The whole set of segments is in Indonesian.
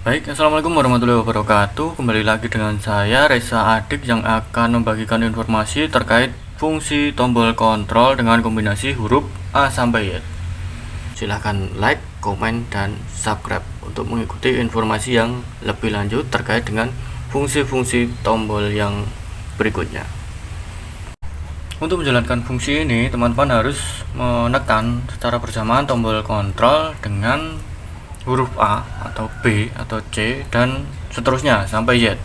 Baik, assalamualaikum warahmatullahi wabarakatuh. Kembali lagi dengan saya Reza Adik yang akan membagikan informasi terkait fungsi tombol kontrol dengan kombinasi huruf A sampai Y. Silahkan like, komen, dan subscribe untuk mengikuti informasi yang lebih lanjut terkait dengan fungsi-fungsi tombol yang berikutnya. Untuk menjalankan fungsi ini, teman-teman harus menekan secara bersamaan tombol kontrol dengan huruf A atau B atau C dan seterusnya sampai Z.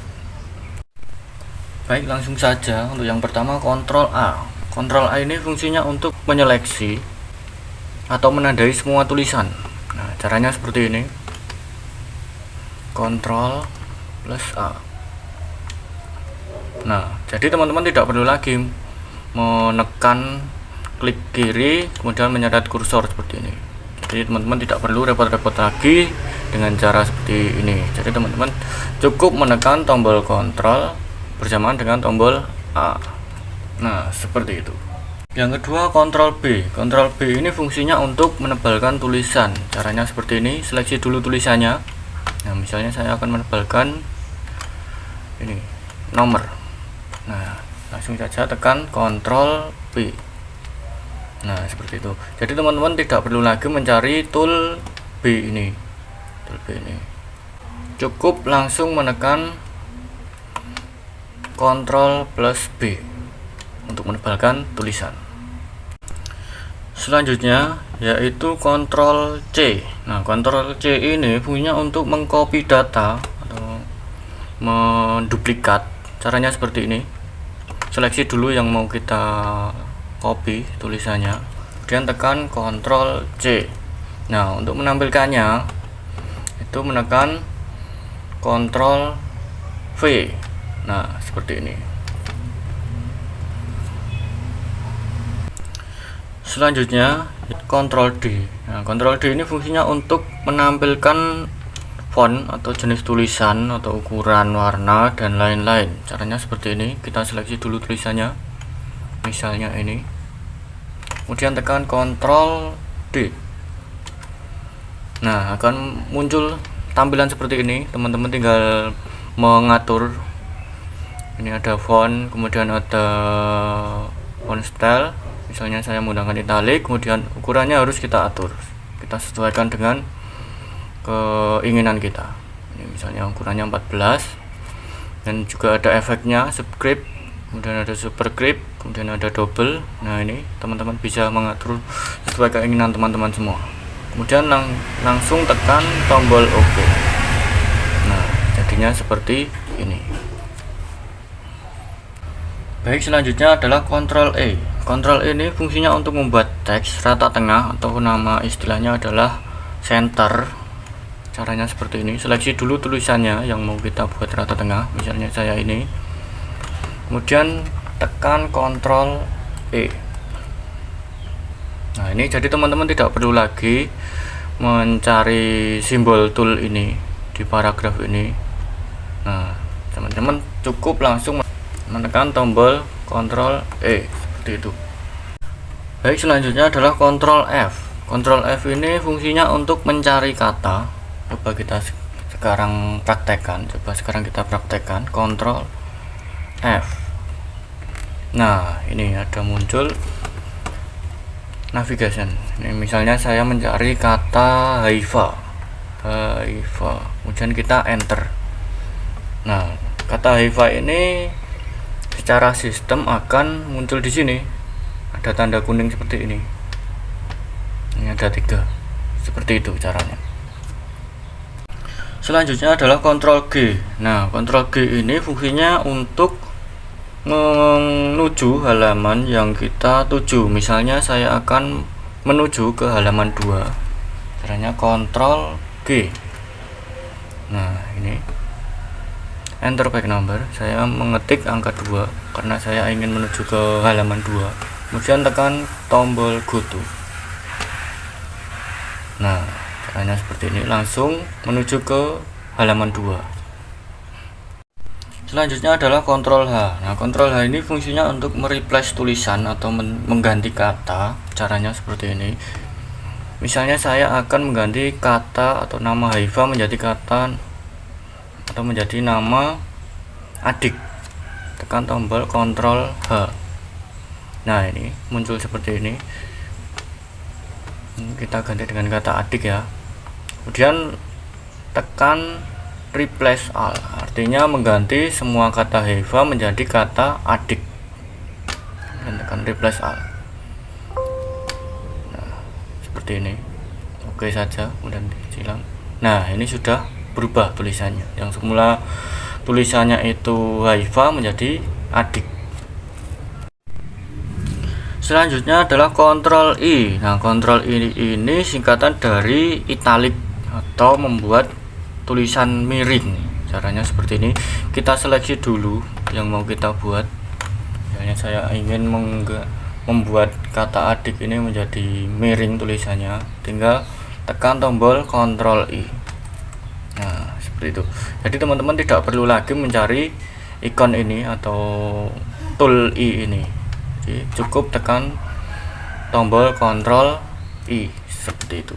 Baik, langsung saja untuk yang pertama kontrol A. Kontrol A ini fungsinya untuk menyeleksi atau menandai semua tulisan. Nah, caranya seperti ini. Kontrol plus A. Nah, jadi teman-teman tidak perlu lagi menekan klik kiri kemudian menyeret kursor seperti ini. Jadi teman-teman tidak perlu repot-repot lagi dengan cara seperti ini. Jadi teman-teman cukup menekan tombol kontrol bersamaan dengan tombol A. Nah, seperti itu. Yang kedua kontrol B. Kontrol B ini fungsinya untuk menebalkan tulisan. Caranya seperti ini. Seleksi dulu tulisannya. Nah, misalnya saya akan menebalkan ini nomor. Nah, langsung saja tekan kontrol B. Nah, seperti itu. Jadi teman-teman tidak perlu lagi mencari tool B ini. Tool B ini. Cukup langsung menekan Ctrl plus B untuk menebalkan tulisan. Selanjutnya yaitu Ctrl C. Nah, Ctrl C ini fungsinya untuk mengcopy data atau menduplikat. Caranya seperti ini. Seleksi dulu yang mau kita copy tulisannya, kemudian tekan Ctrl C. Nah, untuk menampilkannya itu menekan Ctrl V. Nah, seperti ini. Selanjutnya Ctrl D. Nah, Ctrl D ini fungsinya untuk menampilkan font atau jenis tulisan atau ukuran, warna, dan lain-lain. Caranya seperti ini. Kita seleksi dulu tulisannya, misalnya ini, kemudian tekan Ctrl D. Nah, akan muncul tampilan seperti ini. Teman-teman tinggal mengatur. Ini ada font, kemudian ada font style. Misalnya saya menggunakan italic, kemudian ukurannya harus kita atur. Kita sesuaikan dengan keinginan kita. Ini misalnya ukurannya 14. Dan juga ada efeknya subscribe, kemudian ada superscript, kemudian ada double. Nah, ini teman-teman bisa mengatur sesuai keinginan teman-teman semua. Kemudian langsung tekan tombol OK. Nah, jadinya seperti ini. Baik, selanjutnya adalah Ctrl E. Ctrl E ini fungsinya untuk membuat teks rata tengah atau nama istilahnya adalah center. Caranya seperti ini. Seleksi dulu tulisannya yang mau kita buat rata tengah. Misalnya saya ini. Kemudian tekan Ctrl E. Nah, ini jadi teman-teman tidak perlu lagi mencari simbol tool ini di paragraf ini. Nah, teman-teman cukup langsung menekan tombol Ctrl E seperti itu. Baik, selanjutnya adalah Ctrl F. Ctrl F ini fungsinya untuk mencari kata. Coba kita sekarang praktekkan. Ctrl F. Nah, ini ada muncul navigation. Ini misalnya saya mencari kata Haifa. Kemudian kita enter. Nah, kata Haifa ini secara sistem akan muncul di sini. Ada tanda kuning seperti ini. Ini ada 3. Seperti itu caranya. Selanjutnya adalah Ctrl G. Nah, Ctrl G ini fungsinya untuk menuju halaman yang kita tuju. Misalnya saya akan menuju ke halaman 2. Caranya Ctrl G. Nah, ini enter back number. Saya mengetik angka 2 karena saya ingin menuju ke halaman 2. Kemudian tekan tombol go to. Nah, caranya seperti ini, langsung menuju ke halaman 2. Selanjutnya adalah Ctrl H. Nah, Ctrl H ini fungsinya untuk mereplace tulisan atau mengganti kata. Caranya seperti ini. Misalnya saya akan mengganti kata atau nama Haifa menjadi kata atau menjadi nama adik, tekan tombol Ctrl H. Nah, ini muncul seperti ini. Kita ganti dengan kata adik ya. Kemudian tekan replace all, artinya mengganti semua kata Heva menjadi kata adik. Dan tekan replace all. Nah, seperti ini. Oke saja, kemudian silang. Nah, ini sudah berubah tulisannya. Yang semula tulisannya itu Heva menjadi adik. Selanjutnya adalah Ctrl I. Nah, Ctrl I ini singkatan dari italic atau membuat tulisan miring. Caranya seperti ini. Kita seleksi dulu yang mau kita buat. Misalnya saya ingin membuat kata adik ini menjadi miring tulisannya, tinggal tekan tombol Ctrl I. Nah, seperti itu. Jadi teman-teman tidak perlu lagi mencari ikon ini atau tool I ini. Jadi cukup tekan tombol Ctrl I seperti itu.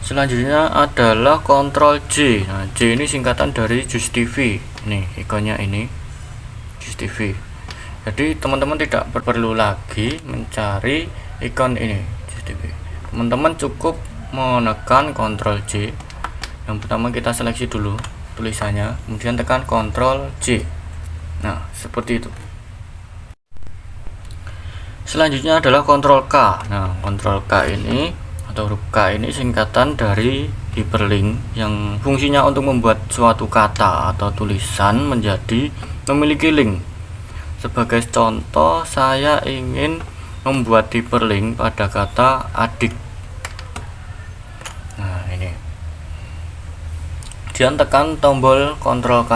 Selanjutnya adalah Ctrl J. Nah, J ini singkatan dari Just TV. Nih ikonnya ini, Just TV. Jadi teman-teman tidak perlu lagi mencari ikon ini, Just TV. Teman-teman cukup menekan Ctrl J. Yang pertama kita seleksi dulu tulisannya, kemudian tekan Ctrl J. Nah, seperti itu. Selanjutnya adalah Ctrl K. Nah, Ctrl K ini atau huruf K ini singkatan dari hyperlink yang fungsinya untuk membuat suatu kata atau tulisan menjadi memiliki link. Sebagai contoh, saya ingin membuat hyperlink pada kata adik. Nah, ini. Kemudian tekan tombol Ctrl K.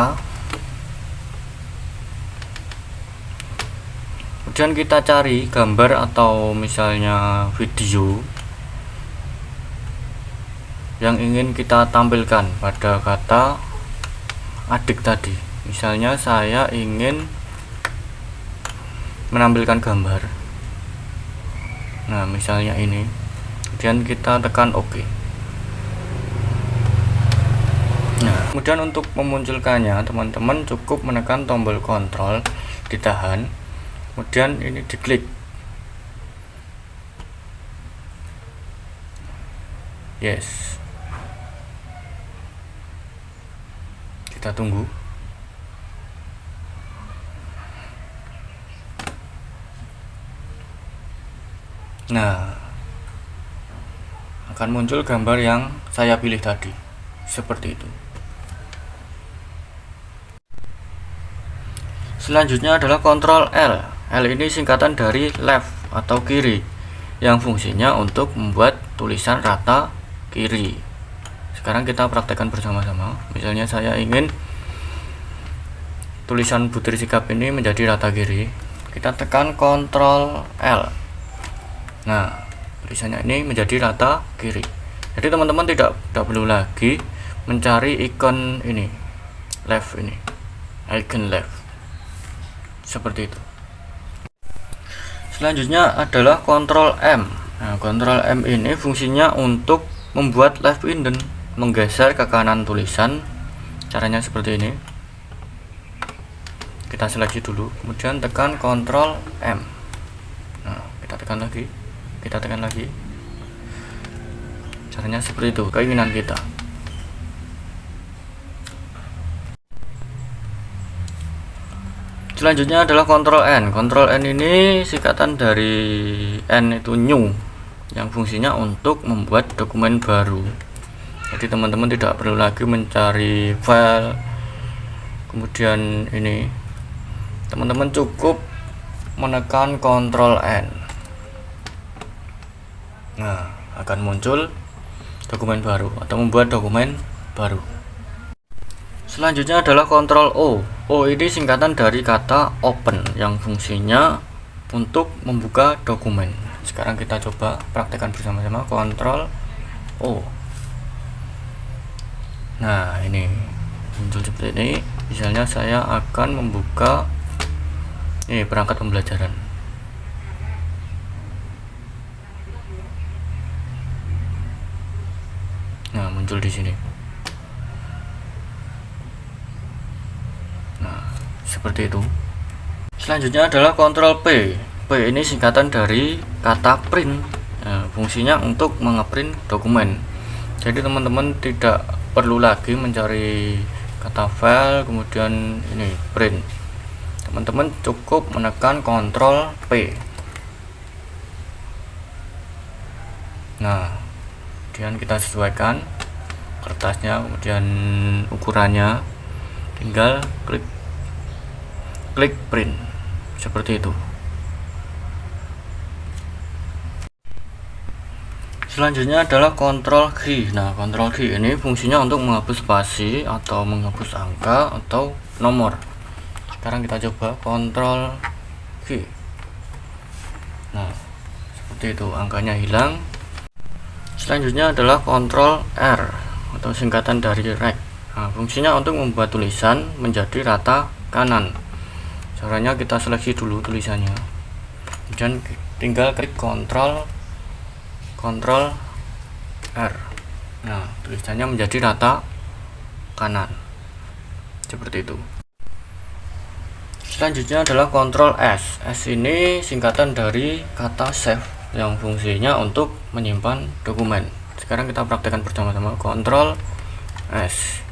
Kemudian kita cari gambar atau misalnya video yang ingin kita tampilkan pada kata adik tadi. Misalnya saya ingin menampilkan gambar. Nah, misalnya ini. Kemudian kita tekan OK. Nah, kemudian untuk memunculkannya teman-teman cukup menekan tombol Ctrl, ditahan, kemudian ini diklik. Yes. Kita tunggu. Nah, akan muncul gambar yang saya pilih tadi. Seperti itu. Selanjutnya adalah Ctrl L. L ini singkatan dari left atau kiri, yang fungsinya untuk membuat tulisan rata kiri. Sekarang kita praktekkan bersama-sama. Misalnya saya ingin tulisan butir sikap ini menjadi rata kiri. Kita tekan Ctrl L. Nah, tulisannya ini menjadi rata kiri. Jadi teman-teman tidak perlu lagi mencari ikon ini, left ini, icon left. Seperti itu. Selanjutnya adalah Ctrl M. Nah, Ctrl M ini fungsinya untuk membuat left indent, menggeser ke kanan tulisan. Caranya seperti ini. Kita seleksi dulu, kemudian tekan Ctrl M. Nah, kita tekan lagi, kita tekan lagi. Caranya seperti itu, keinginan kita. Selanjutnya adalah Ctrl N. Ctrl N ini singkatan dari N itu new, yang fungsinya untuk membuat dokumen baru. Jadi teman-teman tidak perlu lagi mencari file, kemudian ini teman-teman cukup menekan Ctrl N. Nah, akan muncul dokumen baru atau membuat dokumen baru. Selanjutnya adalah Ctrl O. O ini singkatan dari kata open, yang fungsinya untuk membuka dokumen. Sekarang kita coba praktekkan bersama-sama. Ctrl O. Nah, ini muncul seperti ini. Misalnya saya akan membuka ini perangkat pembelajaran. Nah, muncul di sini. seperti itu. Selanjutnya adalah kontrol P. P ini singkatan dari kata print. Nah, fungsinya untuk mengeprint dokumen. Jadi teman-teman tidak perlu lagi mencari kata file kemudian ini print. Teman-teman cukup menekan kontrol P. Nah, kemudian kita sesuaikan kertasnya, kemudian ukurannya, tinggal klik print seperti itu. Selanjutnya adalah kontrol Q. Nah, kontrol Q ini fungsinya untuk menghapus spasi atau menghapus angka atau nomor. Sekarang kita coba kontrol Q. Nah, seperti itu, angkanya hilang. Selanjutnya adalah kontrol R atau singkatan dari rect. Nah, fungsinya untuk membuat tulisan menjadi rata kanan. Caranya kita seleksi dulu tulisannya, dan tinggal klik kontrol R. Nah, tulisannya menjadi rata kanan seperti itu. Selanjutnya adalah kontrol S. S ini singkatan dari kata save yang fungsinya untuk menyimpan dokumen. Sekarang kita praktekkan bersama-sama kontrol S.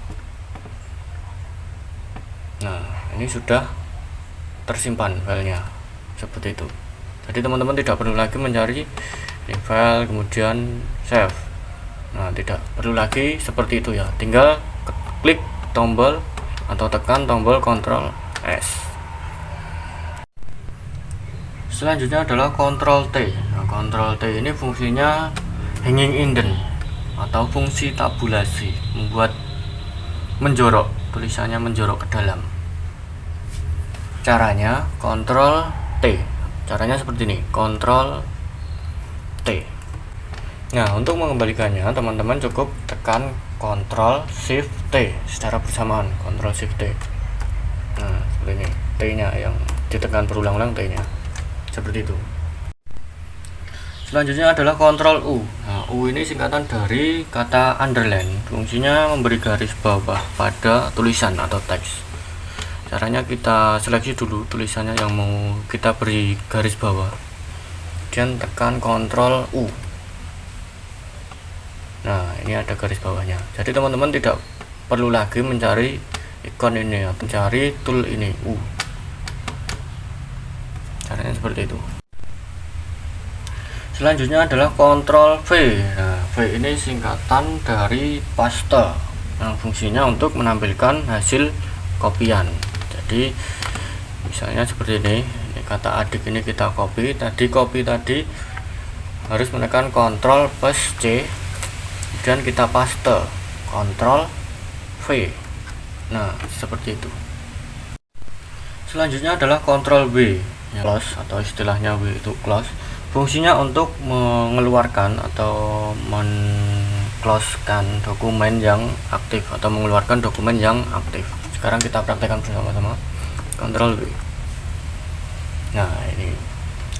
Nah, ini sudah tersimpan filenya seperti itu. Jadi teman-teman tidak perlu lagi mencari file kemudian save. Nah, tidak perlu lagi seperti itu ya. Tinggal klik tombol atau tekan tombol kontrol S. Selanjutnya adalah kontrol T. Nah, kontrol T ini fungsinya hanging indent atau fungsi tabulasi, membuat menjorok, tulisannya menjorok ke dalam. Caranya kontrol T. Caranya seperti ini, kontrol T. Nah, untuk mengembalikannya teman-teman cukup tekan kontrol shift T secara bersamaan, kontrol shift T. Nah, seperti ini, T-nya yang ditekan berulang-ulang, T-nya. Seperti itu. Selanjutnya adalah kontrol U. Nah, U ini singkatan dari kata underline. Fungsinya memberi garis bawah pada tulisan atau teks. Caranya kita seleksi dulu tulisannya yang mau kita beri garis bawah, dan tekan kontrol U. Nah, ini ada garis bawahnya. Jadi teman-teman tidak perlu lagi mencari ikon ini atau mencari tool ini U. Caranya seperti itu. Selanjutnya adalah kontrol V. Nah, V ini singkatan dari paste yang fungsinya untuk menampilkan hasil kopian. Jadi misalnya seperti ini kata adik ini kita copy tadi harus menekan kontrol plus C dan kita paste kontrol V. Nah, seperti itu. Selanjutnya adalah kontrol W, close atau istilahnya W itu close. Fungsinya untuk mengeluarkan atau men-closekan dokumen yang aktif atau mengeluarkan dokumen yang aktif. Sekarang kita praktekkan bersama-sama kontrol W. Nah, ini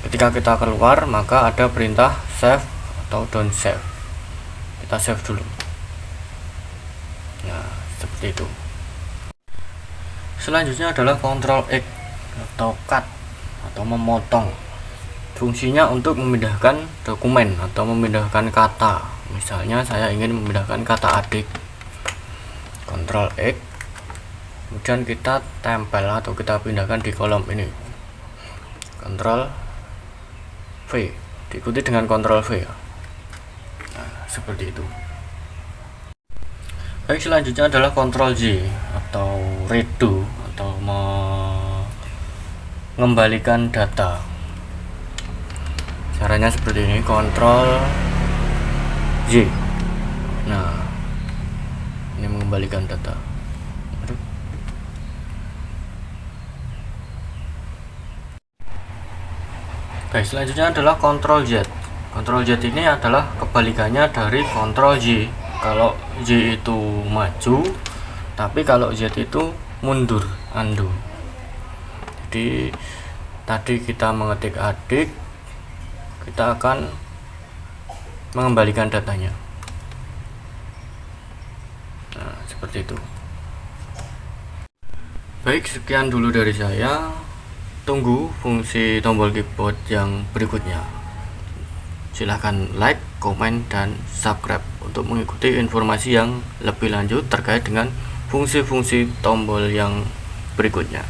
ketika kita keluar maka ada perintah save atau don't save. Kita save dulu. Nah, seperti itu. Selanjutnya adalah kontrol X atau cut atau memotong. Fungsinya untuk memindahkan dokumen atau memindahkan kata. Misalnya saya ingin memindahkan kata adik. Kontrol X, kemudian kita tempel atau kita pindahkan di kolom ini. Kontrol V, diikuti dengan kontrol V ya. Nah, seperti itu. Baik, selanjutnya adalah kontrol J atau redo atau mengembalikan data. Caranya seperti ini, kontrol J. Nah, ini mengembalikan data. Baik, selanjutnya adalah kontrol Z. Kontrol Z ini adalah kebalikannya dari kontrol J. Kalau J itu maju, tapi kalau Z itu mundur, undo. Jadi tadi kita mengetik adik, kita akan mengembalikan datanya. Nah, seperti itu. Baik, sekian dulu dari saya. Tunggu fungsi tombol keyboard yang berikutnya. Silahkan like, komen, dan subscribe untuk mengikuti informasi yang lebih lanjut terkait dengan fungsi-fungsi tombol yang berikutnya.